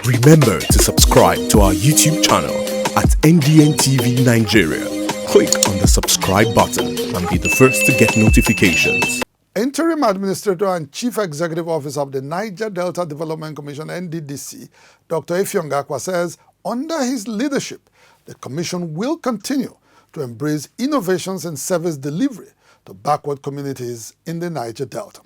Remember to subscribe to our YouTube channel at NDN Nigeria. Click on the subscribe button and be the first to get notifications. Interim Administrator and Chief Executive Officer of the Niger Delta Development Commission, Nddc, Dr. AKUGHA says under his leadership, the Commission will continue to embrace innovations in service delivery to backward communities in the Niger Delta.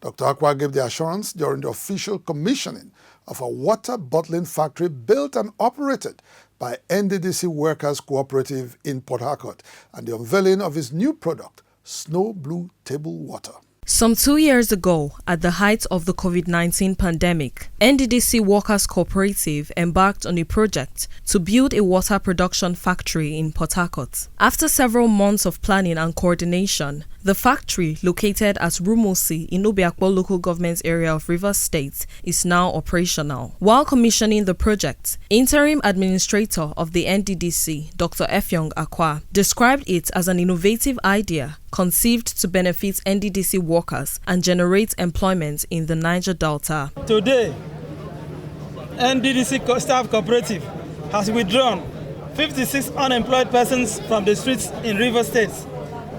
Dr. AKUGHA gave the assurance during the official commissioning of a water bottling factory built and operated by Nddc Workers Cooperative in Port Harcourt and the unveiling of his new product, Snow Blue Table Water. Some 2 years ago, at the height of the COVID-19 pandemic, Nddc Workers Cooperative embarked on a project to build a water production factory in Port Harcourt. After several months of planning and coordination, the factory, located at Rumosi in Obiakpo local government area of Rivers State, is now operational. While commissioning the project, Interim Administrator of the Nddc, Dr. AKUGHA, described it as an innovative idea conceived to benefit Nddc workers and generate employment in the Niger Delta. Today, Nddc Staff Cooperative has withdrawn 56 unemployed persons from the streets in Rivers State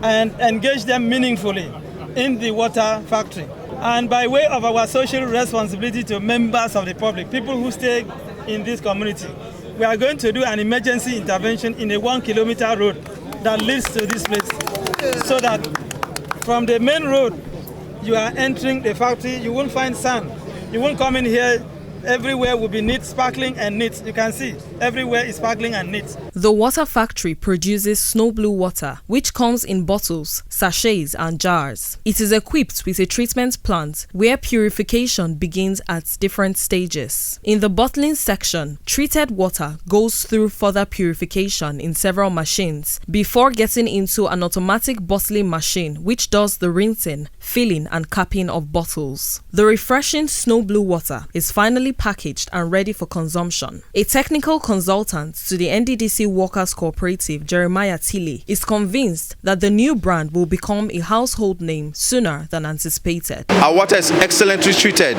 and engaged them meaningfully in the water factory. And by way of our social responsibility to members of the public, people who stay in this community, we are going to do an emergency intervention in a 1 kilometer road that leads to this place, so that from the main road you are entering the factory, you won't find sand. You won't come in here. Everywhere will be neat, sparkling and neat. You can see everywhere is sparkling and neat. The water factory produces snow blue water, which comes in bottles, sachets and jars. It is equipped with a treatment plant where purification begins at different stages. In the bottling section, treated water goes through further purification in several machines before getting into an automatic bottling machine which does the rinsing, filling and capping of bottles. The refreshing snow blue water is finally packaged and ready for consumption. A technical consultant to the Nddc Workers Cooperative, Jeremiah Tilly, is convinced that the new brand will become a household name sooner than anticipated. Our water is excellently treated.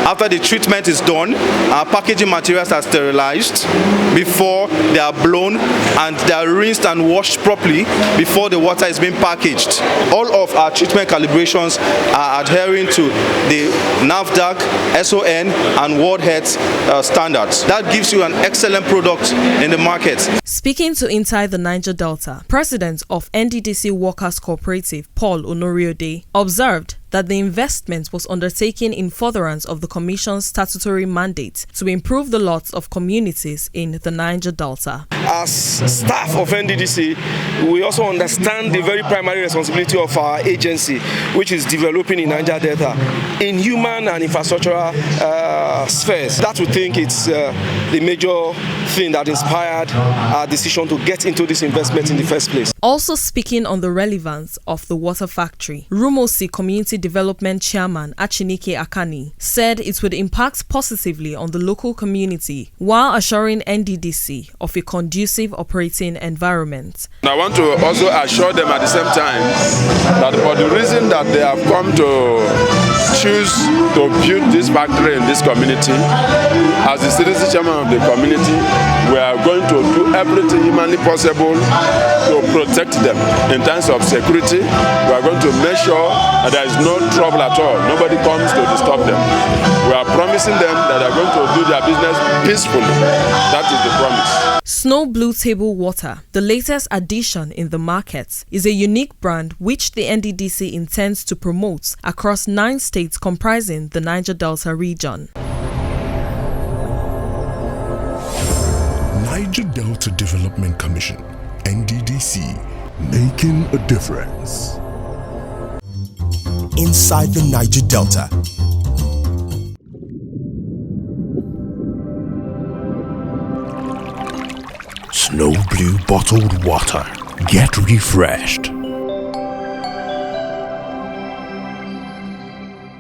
After the treatment is done, our packaging materials are sterilized before they are blown, and they are rinsed and washed properly before the water is being packaged. All of our treatment calibrations are adhering to the NAFDAC, SON and World Health standards. That gives you an excellent product in the market. Speaking to Inside the Niger Delta, President of Nddc Workers Cooperative, Paul Onoriode, observed that the investment was undertaken in furtherance of the Commission's statutory mandate to improve the lots of communities in the Niger Delta. As staff of Nddc, we also understand the very primary responsibility of our agency, which is developing in Niger Delta in human and infrastructural spheres. That we think it's the major thing that inspired our decision to get into this investment in the first place. Also speaking on the relevance of the water factory, Rumosi Community Development Chairman Achinike Akani said it would impact positively on the local community while assuring Nddc of a conducive operating environment. I want to also assure them at the same time that for the reason that they have come to choose to build this factory in this community, as the citizen chairman of the community, we are going to do everything humanly possible to protect them in terms of security. We are going to make sure that there is no trouble at all. Nobody comes to disturb them. We are promising them that they are going to do their business peacefully. That is the promise. Snow Blue Table Water, the latest addition in the market, is a unique brand which the Nddc intends to promote across 9 states comprising the Niger Delta region. Niger Delta Development Commission, Nddc, making a difference. Inside the Niger Delta. Snow Blue bottled water. Get refreshed.